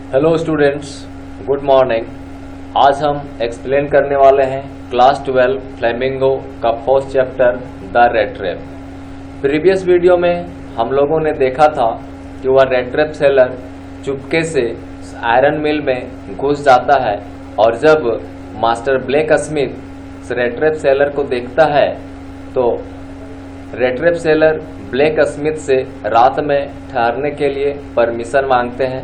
Hello students, good morning. आज हम explain करने वाले हैं क्लास 12 फ्लेमिंगो का first chapter the rat trap. Previous video में हम लोगों ने देखा था कि वह रेड ट्रैप सेलर चुपके से आयरन मिल में घुस जाता है और जब master black Smith red trap seller को देखता है तो red trap seller black Smith से रात में ठहरने के लिए परमिशन मांगते हैं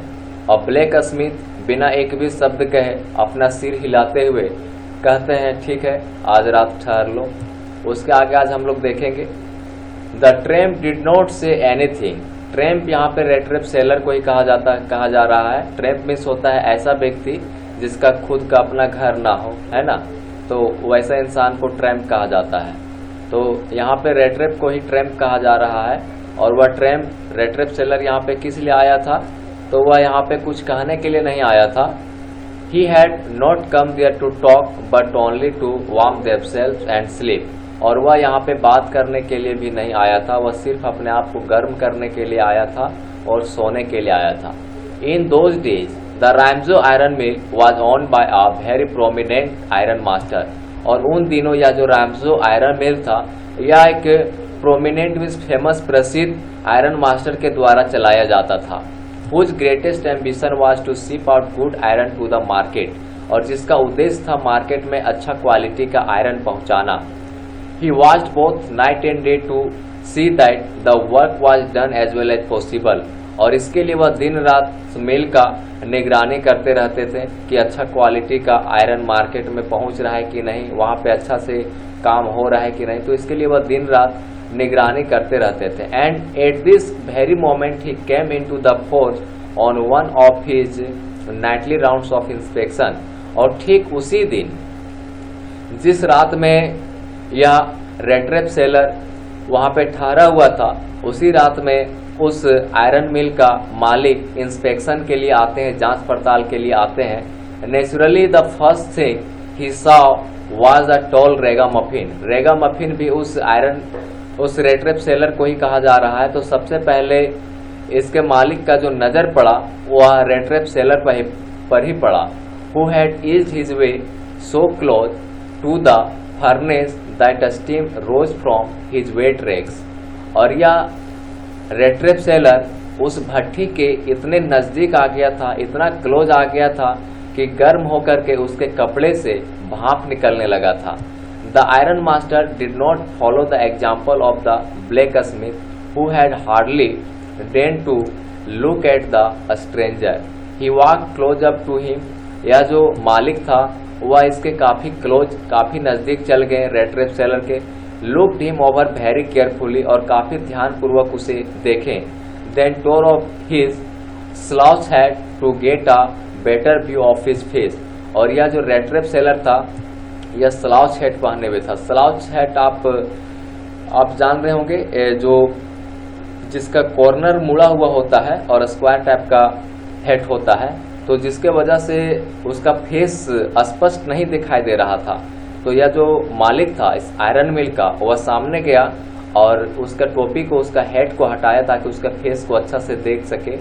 और ब्लैक स्मिथ बिना एक भी शब्द कहे अपना सिर हिलाते हुए कहते हैं ठीक है, आज रात ठहर लो। उसके आगे आज हम लोग देखेंगे the tramp did not say anything. Tramp यहाँ पे रेड ट्रैप सेलर को ही कहा जा रहा है। ट्रैम्प मीन्स होता है ऐसा व्यक्ति जिसका खुद का अपना घर ना हो, है ना, तो वैसा इंसान को ट्रैम्प कहा जाता है। तो यहाँ पे रेड ट्रैप को ही ट्रैम्प कहा जा रहा है और वह ट्रैम्प रेड ट्रैप सेलर यहाँ पे किस लिए आया था, तो वह यहाँ पे कुछ कहने के लिए नहीं आया था। He had not come there to talk but only to warm themselves and sleep। और वह यहाँ पे बात करने के लिए भी नहीं आया था, वह सिर्फ अपने आप को गर्म करने के लिए आया था और सोने के लिए आया था। In those days, the Ramsau iron mill was owned by a very prominent iron master। और उन दिनों यह जो रैम्सो आयरन मिल था यह एक प्रोमिनेंट मीन्स फेमस प्रसिद्ध आयरन मास्टर के द्वारा चलाया जाता था। Whose greatest ambition was to ship out good iron to the market। और जिसका उद्देश्य था मार्केट में अच्छा क्वालिटी का आयरन पहुंचाना। He watched both night and day to see that the work was done as well as possible। और इसके लिए वह दिन रात मिल का निगरानी करते रहते थे कि अच्छा क्वालिटी का आयरन मार्केट में पहुंच रहा है कि नहीं, वहाँ पे अच्छा से काम हो रहा है कि नहीं, तो इसके लिए वह दिन रात निगरानी करते रहते थे। And at this very moment he came into the forge on one of his Knightley rounds of inspection. और ठीक उसी दिन जिस रात में यह रेड ट्रैप सेलर वहाँ पे ठहरा हुआ था, उसी रात में उस आयरन मिल का मालिक इंस्पेक्शन के लिए आते हैं, जांच पड़ताल के लिए आते हैं। Naturally the first thing he saw was a tall ragamuffin. Ragamuffin भी उस रेड ट्रैप सेलर को ही कहा जा रहा है। तो सबसे पहले इसके मालिक का जो नजर पड़ा वह रेड ट्रैप सेलर पर ही पड़ा। Who had eased his way so close to the furnace that steam rose from his wet rags. और यह रेड ट्रैप सेलर उस भट्टी के इतने नजदीक आ गया था, इतना क्लोज आ गया था कि गर्म होकर के उसके कपड़े से भाप निकलने लगा था। The iron master did not follow the example of the blacksmith who had hardly deign to look at the stranger. He walk close up to him. यह जो मालिक था वह इसके काफी नजदीक चल गए रेड ट्रैप सेलर के। Looked him over very carefully, और काफी ध्यान पूर्वक उसे देखें। Then tore off his slouch hat to get a better view of his face. और यह जो रेड ट्रैप सेलर था यह स्लाउच हैट पहने हुए था। स्लाउच हैट आप जान रहे होंगे, जो जिसका कॉर्नर मुड़ा हुआ होता है और स्क्वायर टाइप का हेड होता है, तो जिसके वजह से उसका फेस स्पष्ट नहीं दिखाई दे रहा था। तो यह जो मालिक था इस आयरन मिल का वह सामने गया और उसका टोपी को, उसका हेड को हटाया ताकि उसका फेस को अच्छा से देख सके।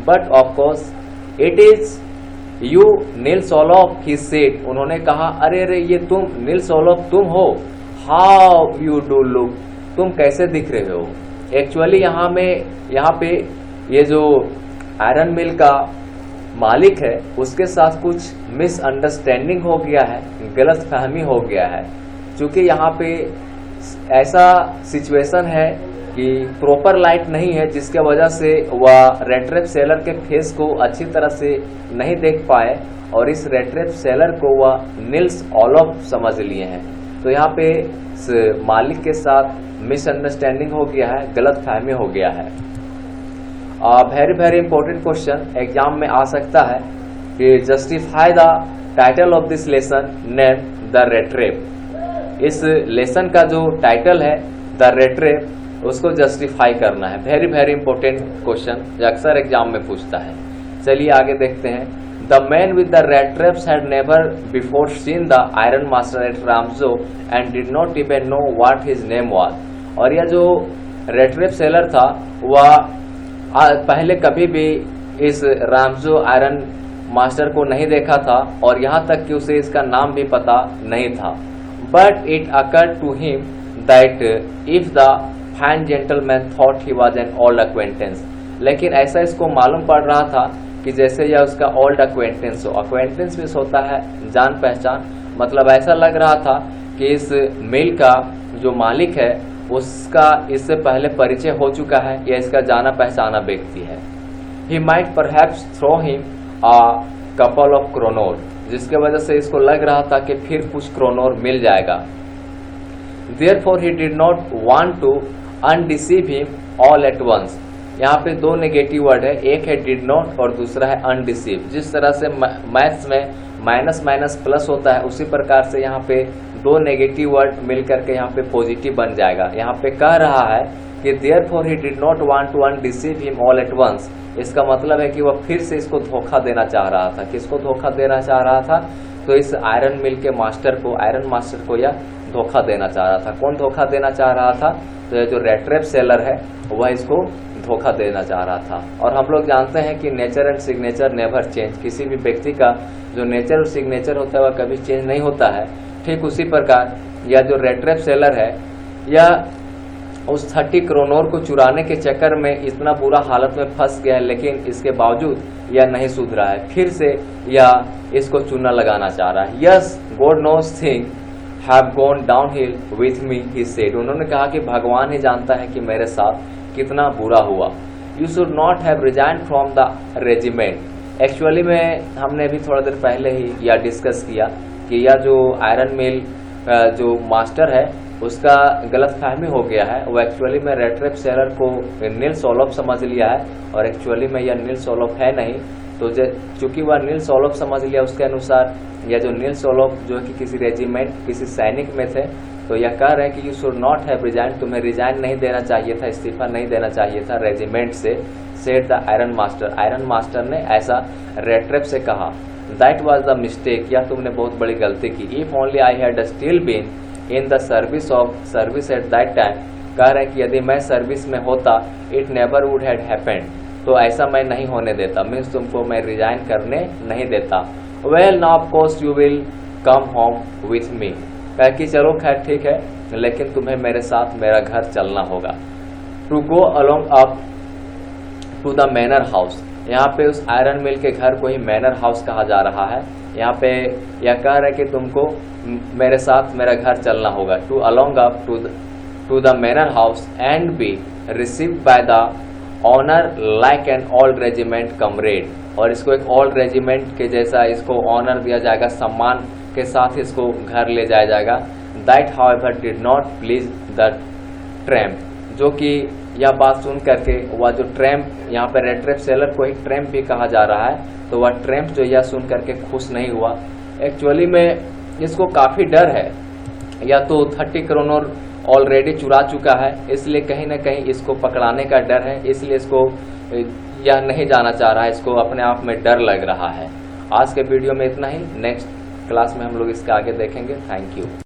But of course it is you Niels Olaf, he said. उन्होंने कहा अरे ये तुम नील्स ओलोफ तुम हो। हाउ यू डू लुक, तुम कैसे दिख रहे हो। एक्चुअली यहाँ पे ये जो आयरन मिल का मालिक है उसके साथ कुछ मिसअंडरस्टैंडिंग हो गया है, गलत फहमी हो गया है। क्योंकि यहाँ पे ऐसा सिचुएशन है कि प्रॉपर लाइट नहीं है, जिसके वजह से वह रेड ट्रैप सेलर के फेस को अच्छी तरह से नहीं देख पाए और इस रेड ट्रैप सेलर को वह नील्स ओलोफ समझ लिए हैं। तो यहाँ पे मालिक के साथ मिसअंडरस्टैंडिंग हो गया है, गलत फहमी हो गया है। वेरी इंपॉर्टेंट क्वेश्चन एग्जाम में आ सकता है कि justify the title of this lesson name the rat trap. इस लेसन का जो टाइटल है द रेड ट्रैप उसको जस्टिफाई करना है। वेरी इंपॉर्टेंट क्वेश्चन, अक्सर एग्जाम में पूछता है। चलिए आगे देखते हैं। The man with the rat traps had never before seen the iron master at Ramsjo and did not even know what his name was. और यह जो रेड ट्रैप सेलर था वह पहले कभी भी इस रामजो आयरन मास्टर को नहीं देखा था और यहाँ तक कि उसे इसका नाम भी पता नहीं था। But it occurred to him that if the fine gentleman thought he was an old acquaintance. लेकिन ऐसा इसको मालूम पड़ रहा था कि जैसे यह उसका ओल्ड अक्वेंटेंस हो। अक्वेंटेंस भी होता है जान पहचान, मतलब ऐसा लग रहा था कि इस मिल का जो मालिक है उसका इससे पहले परिचय हो चुका है या इसका जाना पहचाना व्यक्ति है। He might perhaps throw him a couple of kronor, जिसके वजह से इसको लग रहा था कि फिर कुछ क्रोनोर मिल जाएगा। Therefore he did not want to undeceive him all at once। यहाँ पे दो नेगेटिव वर्ड है, एक है did not और दूसरा है undeceive। जिस तरह से मैथ्स में माइनस माइनस प्लस होता है उसी प्रकार से यहाँ पे दो नेगेटिव वर्ड मिलकर के यहाँ पे पॉजिटिव बन जाएगा। यहाँ पे कह रहा है कि therefore he did not want to undeceive him all at once। इसका मतलब है कि वह फिर से इसको धोखा देना चाह रहा था। किसको धोखा देना चाह रहा था? तो इस आयरन मिल के मास्टर को, आयरन मास्टर को यह धोखा देना चाह रहा था। कौन धोखा देना चाह रहा था? तो ये जो रेट्रेप सेलर है वह इसको धोखा देना चाह रहा था। और हम लोग जानते हैं कि nature and signature never change. किसी भी व्यक्ति का जो नेचर और सिग्नेचर होता है वह कभी चेंज नहीं होता है। ठीक उसी प्रकार यह जो रेट्रेप सेलर है यह उस 30 क्रोनोर को चुराने के चक्कर में इतना बुरा हालत में फंस गया है, लेकिन इसके बावजूद यह नहीं सुधरा है। फिर से यह इसको चूना लगाना चाह रहा है। Yes God knows thing have gone downhill with me, he said. उन्होंने कहा कि भगवान ही जानता है कि मेरे साथ कितना बुरा हुआ। You should not have resign from the regiment. Actually में हमने अभी थोड़ा देर पहले ही यह डिस्कस किया कि यह जो आयरन मिल जो मास्टर है उसका गलत फहमी हो गया है। वो एक्चुअली में रेट्रेप सेलर को नील्स ओलोफ समझ लिया है और एक्चुअली में यह नील्स ओलोफ है नहीं। तो चूंकि वह नील्स ओलोफ समझ लिया, उसके अनुसार यह जो नील्स ओलोफ जो कि किसी रेजिमेंट किसी सैनिक में थे, तो यह कह रहे हैं कि you should not have resign, तुम्हें रिजाइन नहीं देना चाहिए था, इस्तीफा नहीं देना चाहिए था रेजिमेंट से, said the iron master. Iron master ने ऐसा रेट्रेप से कहा। दैट वाज द मिस्टेक, यह तुमने बहुत बड़ी गलती की। If only I had still been in the service at that time. कह रहे हैं कि यदि मैं सर्विस में होता it never would had happened, तो ऐसा मैं नहीं होने देता, मीन्स तुमको मैं रिजाइन करने नहीं देता। Well now of course you will come home with me. कह कि चलो खैर ठीक है, लेकिन तुम्हें मेरे साथ मेरा घर चलना होगा। To go along up to the manor house. यहाँ पे उस आयरन मिल के घर को ही मैनर हाउस कहा जा रहा है। यहाँ पे यह कह रहा है कि तुमको मेरे साथ मेरा घर चलना होगा। To along up to the manor house and be received by the owner like an old regiment comrade. और इसको एक ओल्ड रेजिमेंट के जैसा इसको ऑनर दिया जाएगा, सम्मान के साथ इसको घर ले जाया जाएगा। That however did not please the tramp, जो कि यह बात सुन करके वह जो ट्रैम्प, यहाँ पे रेट्रेप सेलर को ही ट्रैम्प भी कहा जा रहा है, तो वह ट्रैम्प जो यह सुन करके खुश नहीं हुआ। एक्चुअली में इसको काफ़ी डर है, या तो 30 क्रोनोर ऑलरेडी चुरा चुका है, इसलिए कहीं ना कहीं इसको पकड़ाने का डर है, इसलिए इसको यह नहीं जाना चाह रहा है, इसको अपने आप में डर लग रहा है। आज के वीडियो में इतना ही, नेक्स्ट क्लास में हम लोग इसके आगे देखेंगे। Thank you.